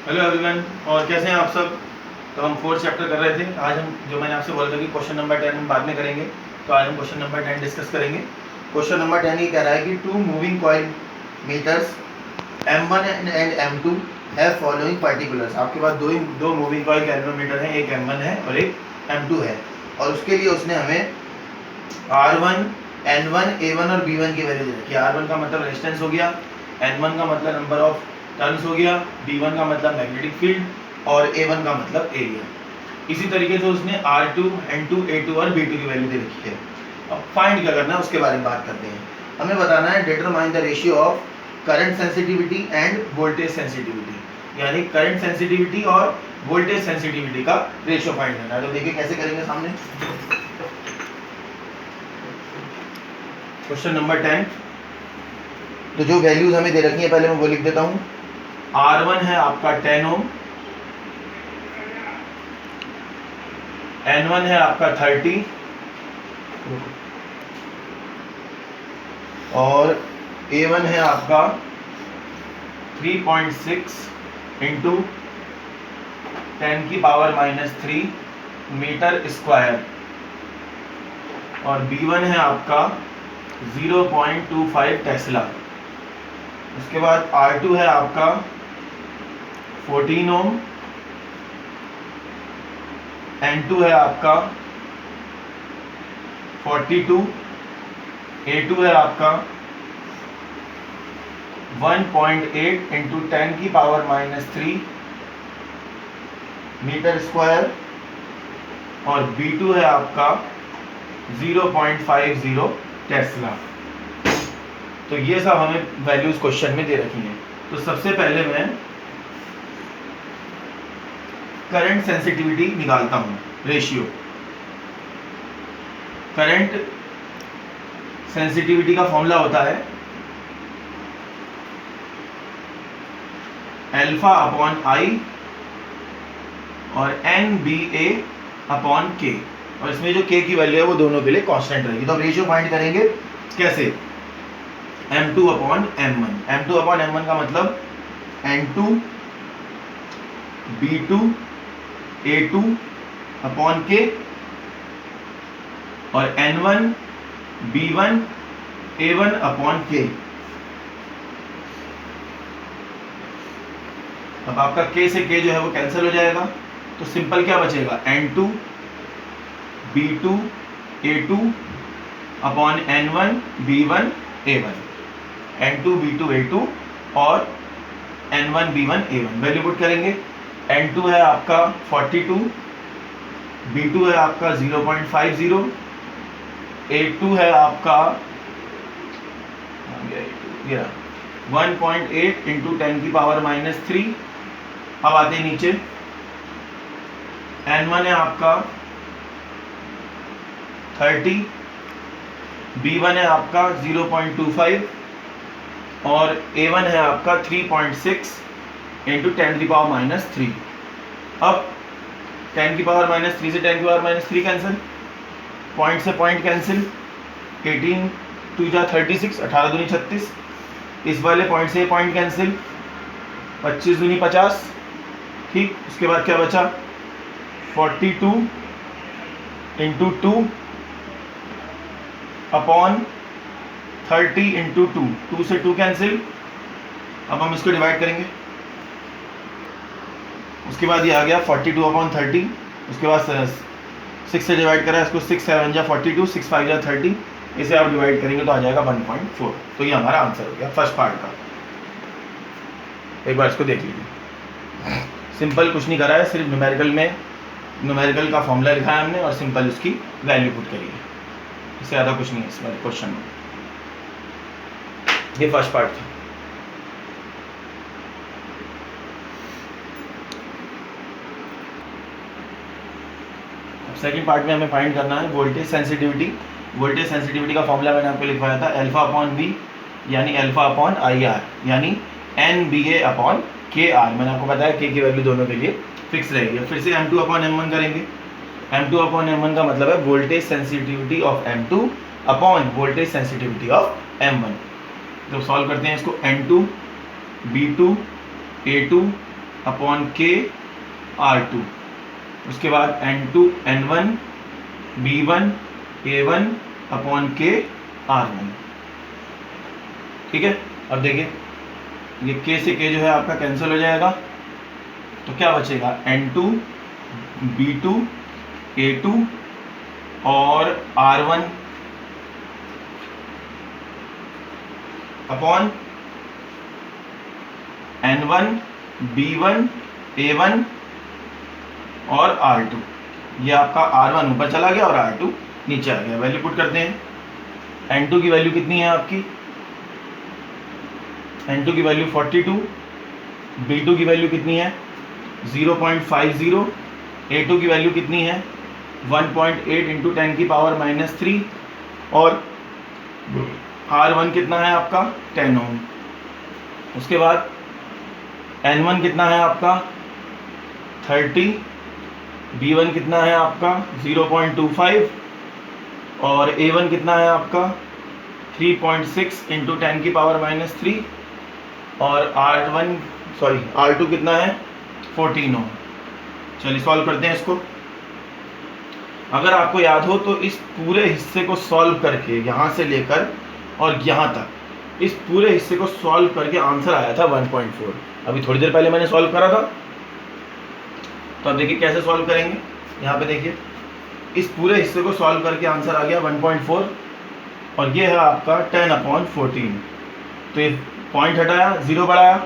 Hello everyone, और कैसे हैं आप सब। तो हम फोर्थ चैप्टर कर रहे थे। आज हम जो मैंने आपसे बोला था कि क्वेश्चन नंबर 10 हम बाद में करेंगे, तो आज हम क्वेश्चन नंबर 10 डिस्कस करेंगे। क्वेश्चन नंबर 10 ये कह रहा है कि two moving coil meters M1 and M2 have following particulars. आपके पास दो मूविंग कॉइल कैलोमीटर हैं, एक M1 है और एक M2 है, और उसके लिए उसने हमें R1, N1, A1 और B1 की वैल्यू दे रखी है। R1 का मतलब रेजिस्टेंस हो गया, N1 का मतलब नंबर ऑफ टर्न्स हो गया, B1 का मतलब मैग्नेटिक फील्ड और A1 का मतलब एरिया। इसी तरीके से उसने R2, N2, A2 और B2 की वैल्यू दे रखी है। अब फाइंड क्या करना है उसके बारे में बात करते हैं। हमें बताना है determine the ratio of current sensitivity end voltage sensitivity, यानी करंट सेंसिटिविटी और वोल्टेज सेंसिटिविटी का रेशियो फाइंड करना है। तो देखिए कैसे करेंगे। सामने क्वेश्चन नंबर 10, तो जो वैल्यूज हमें दे रखी है पहले मैं वो लिख देता हूं। R1 है आपका 10 ओम, N1 है आपका 30 और A1 है आपका 3.6 इंटू 10⁻³ मीटर स्क्वायर, और B1 है आपका 0.25 टेस्ला। उसके बाद R2 है आपका 14 ओम, N2 है आपका 42, A2 है आपका 1.8 इंटू 10⁻³ मीटर स्क्वायर, और B2 है आपका 0.50 टेस्ला। तो ये सब हमें वैल्यूज क्वेश्चन में दे रखी हैं। तो सबसे पहले मैं करंट सेंसिटिविटी निकालता हूं, रेशियो। करंट सेंसिटिविटी का फॉर्मूला होता है α/I और NBA/K, और इसमें जो K की वैल्यू है वो दोनों के लिए कांस्टेंट रहेगी। तो अब रेशियो फाइंड करेंगे कैसे। M2/M1, M2/M1 का मतलब N2 B2 A2/K और N1 B1 A1/K। अब आपका K से K जो है वो कैंसिल हो जाएगा, तो सिंपल क्या बचेगा, N2 B2 A2/N1 B1 A1, N2 B2 A2 और N1 B1 A1। Value put करेंगे। N2 है आपका 42, B2 है आपका 0.50, A2 है आपका 1.8 इंटू 10⁻³ अब आते हैं नीचे। N1 है आपका 30, B1 है आपका 0.25 और A1 है आपका 3.6 इंटू 10⁻³। अब 10⁻³ से 10⁻³ कैंसिल, पॉइंट से पॉइंट कैंसिल, 18 2 जा 36, 18 दूनी 36। इस वाले पॉइंट से पॉइंट कैंसिल, 25 दूनी 50। ठीक, उसके बाद क्या बचा, 42 इंटू 2/30 इंटू 2, 2 से 2 कैंसिल। अब हम इसको डिवाइड करेंगे। उसके बाद ये आ गया 42/30, उसके बाद 6 से डिवाइड करा, इसको 6 7 जा 42, 6 5 जा 30। इसे आप डिवाइड करेंगे तो आ जाएगा 1.4। तो ये हमारा आंसर हो गया फर्स्ट पार्ट का। एक बार इसको देख लीजिए। सिंपल कुछ नहीं करा है, सिर्फ न्यूमेरिकल का फॉर्मूला लिखा है हमने और सिंपल उसकी वैल्यू पुट करी है। इससे ज़्यादा कुछ नहीं है इस वाले क्वेश्चन में। ये फर्स्ट पार्ट था। सेकंड पार्ट में हमें फाइंड करना है वोल्टेज सेंसिटिविटी। वोल्टेज सेंसिटिविटी का फॉर्मूला मैंने आपको लिखवाया था α/V यानी α/IR यानी NBA/KR। मैंने आपको बताया K की वैल्यू दोनों के लिए फिक्स रहेगी। फिर से M2/M1 करेंगे। M2/M1 का मतलब है voltage sensitivity of M2 upon voltage sensitivity of M1। तो सॉल्व करते हैं इसको। N2 B2 A2 अपॉन के R2। उसके बाद N2 N1 B1 A1 upon के R1। ठीक है, अब देखिए ये K से K जो है आपका कैंसिल हो जाएगा, तो क्या बचेगा N2 B2 A2 और R1 upon N1 B1 A1 और R2। ये आपका R1 ऊपर चला गया और R2 नीचे आ गया। वैल्यू पुट करते हैं। N2 की वैल्यू कितनी है आपकी? N2 की वैल्यू 42, B2 की वैल्यू कितनी है 0.50, A2 की वैल्यू कितनी है 1.8 इंटू 10 की पावर -3 और R1 कितना है आपका 10 ओम। उसके बाद N1 कितना है आपका 30, B1 कितना है आपका 0.25 और A1 कितना है आपका 3.6 इंटू 10 की पावर -3 और R2 कितना है 14 ओम। चलिए सॉल्व करते हैं इसको। अगर आपको याद हो तो इस पूरे हिस्से को सॉल्व करके यहाँ से लेकर और यहाँ तक इस पूरे हिस्से को सॉल्व करके आंसर आया था 1.4। अभी थोड़ी देर पहले मैंने सॉल्व करा था, तो अब देखिए कैसे सॉल्व करेंगे। यहाँ पे देखिए इस पूरे हिस्से को सॉल्व करके आंसर आ गया 1.4 और ये है आपका 10/14। तो ये पॉइंट हटाया, 0 बढ़ाया,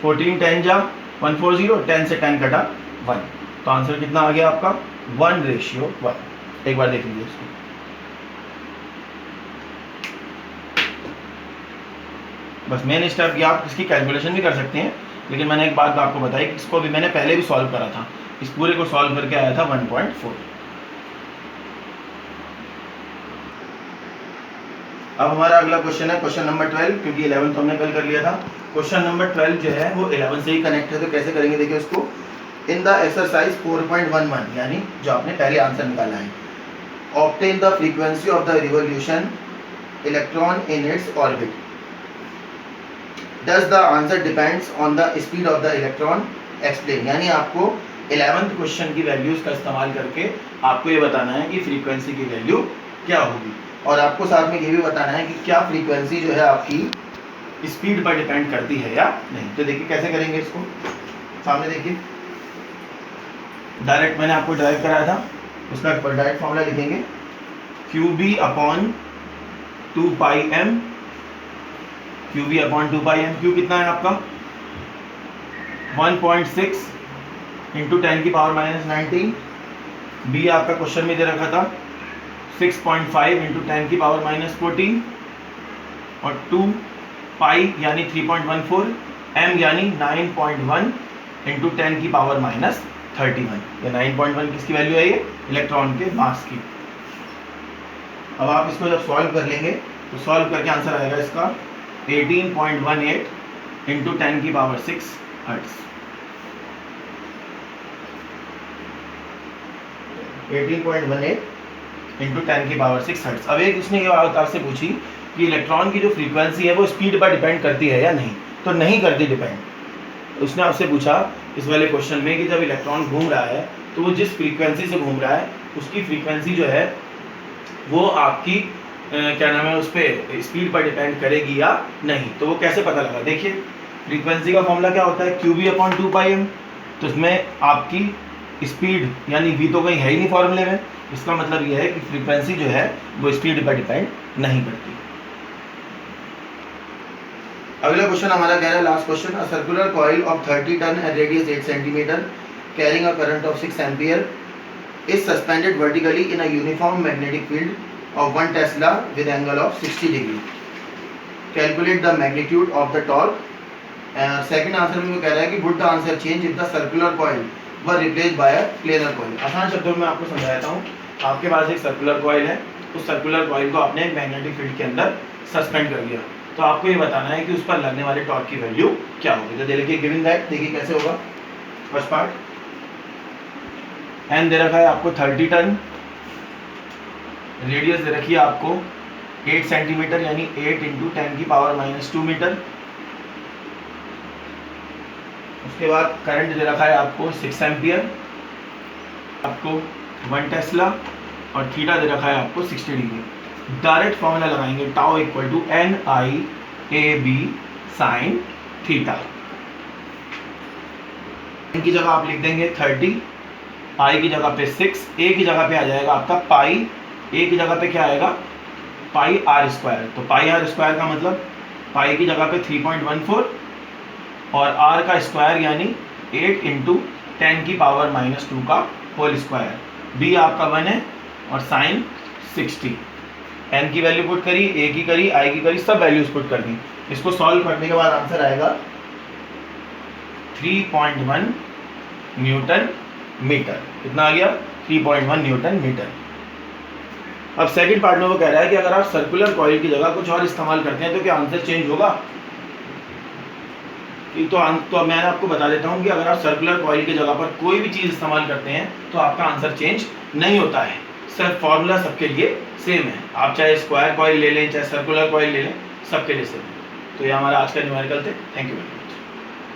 14 10 जा 140, 10 से 10 कटा 1, तो आंसर कितना आ गया आपका 1:1। एक बार देख लीजिए इसको। बस मेन स्टेप की आप इसकी कैलकुलेशन भी कर सकते हैं, लेकिन मैंने एक बात आपको बताई कि इसको भी मैंने पहले भी सॉल्व करा था। इस पूरे को सॉल्व करके आया था 1.4। अब हमारा अगला क्वेश्चन है क्वेश्चन नंबर 12, क्योंकि 11 तो हमने कल कर लिया था। क्वेश्चन नंबर 12 जो है वो 11 से ही कनेक्ट है, तो कैसे करेंगे देखिए उसको। इन द एक्सरसाइज 4.11 यानी जो आपने पहले आंसर निकाला है, obtain the frequency of the revolution electron in its orbit, does the answer depends on the speed of the electron, explain. यानी आपको 11th क्वेश्चन की वैल्यूज का इस्तेमाल करके आपको ये बताना है कि फ्रीक्वेंसी की वैल्यू क्या होगी, और आपको साथ में ये भी बताना है कि क्या फ्रीक्वेंसी जो है आपकी स्पीड पर डिपेंड करती है या नहीं। तो देखिए कैसे करेंगे इसको। सामने देखिए डायरेक्ट मैंने आपको ड्राइव कराया था, उसका डायरेक्ट फॉर्मूला लिखेंगे QB/2πm। QB/2πm, Q कितना है आपका 1.6 इंटू 10 की पावर -19, B आपका क्वेश्चन में दे रखा था 6.5 इंटू 10 की पावर -14 और 2 पाई यानी 3.14, M यानी 9.1 इंटू 10 की पावर -31। ये 9.1 किसकी वैल्यू है, ये इलेक्ट्रॉन के मास की। अब आप इसको जब सॉल्व कर लेंगे तो सॉल्व करके आंसर आएगा इसका 18.18 इंटू 10 की पावर 6 हर्ट्ज। 18.18 इंटू 10 की पावर 6 हर्ट्ज। अब एक उसने ये बात आपसे पूछी कि इलेक्ट्रॉन की जो फ्रीक्वेंसी है वो स्पीड पर डिपेंड करती है या नहीं, तो नहीं करती डिपेंड। उसने आपसे पूछा इस वाले क्वेश्चन में कि जब इलेक्ट्रॉन घूम रहा है तो वो जिस फ्रीक्वेंसी से घूम रहा है उसकी फ्रीक्वेंसी जो है वो आपकी क्या नाम है उस पर स्पीड पर डिपेंड करेगी या नहीं। तो वो कैसे पता लगा, देखिए फ्रीक्वेंसी का फॉर्मूला क्या होता है QB/2πm। तो इसमें आपकी स्पीड यानी v तो कहीं है ही नहीं फॉर्मूले में, इसका मतलब ये है कि फ्रीक्वेंसी जो है वो स्पीड पर डिपेंड नहीं करती। अगला क्वेश्चन हमारा कह रहा है last question, a circular coil of 30 turns and radius 8 centimetre carrying a current of 6 ampere is suspended vertically in a uniform magnetic field of 1 Tesla with angle of 60 degree. Calculate the magnitude of the torque. Second answer में वो कह रहा है कि would the answer change if the circular coil were replaced by a planar coil. आसान शब्दों में आपको समझाता हूँ। आपके पास एक सर्कुलर कॉइल है, उस सर्कुलर कॉइल को आपने मैग्नेटिक फील्ड के अंदर सस्पेंड कर दिया, तो आपको ये बताना है कि उस पर लगने वाले टॉर्क की वैल्यू क्या होगी। तो देखिए गिवन दैट, देखिए कैसे होगा। फर्स्ट पार्ट एन दे रखा है आपको 30 टन, रेडियस दे रखी है आपको 8 सेंटीमीटर यानी 8 इंटू 10 की पावर -2 मीटर। उसके बाद करंट दे रखा है आपको 6 एम्पियर, आपको 1 टेस्ला, और थीटा दे रखा है आपको 60 डिग्री। डायरेक्ट फॉर्मूला लगाएंगे, tau equal to NI/AB sine theta. n की जगह आप लिख देंगे 30, I की जगह पे 6, A की जगह पे आ जाएगा आपका पाई, A की जगह पे क्या आएगा पाई आर स्क्वायर। तो पाई आर स्क्वायर का मतलब पाई की जगह पे 3.14 और आर का स्क्वायर यानी 8 इंटू 10 की पावर -2 का होल स्क्वायर। बी आपका 1 है और साइन 60। एन की वैल्यू पुट करी, ए की करी, आई की करी, सब वैल्यूज पुट कर दी। इसको सॉल्व करने के बाद आंसर आएगा 3.1 न्यूटन मीटर। कितना आ गया 3.1 न्यूटन मीटर। अब सेकंड पार्ट में वो कह रहा है कि अगर आप सर्कुलर कॉइल की जगह कुछ और इस्तेमाल करते हैं तो क्या आंसर चेंज होगा। तो मैं आपको बता देता हूँ कि अगर आप सर्कुलर कॉइल की जगह पर कोई भी चीज़ इस्तेमाल करते हैं तो आपका आंसर चेंज नहीं होता है। सिर्फ फॉर्मूला सबके लिए सेम है, आप चाहे स्क्वायर कॉइल ले लें चाहे सर्कुलर कॉइल ले लें, सबके लिए सेम है। तो ये हमारा आज का न्यूमेरिकल थे। Thank you very much.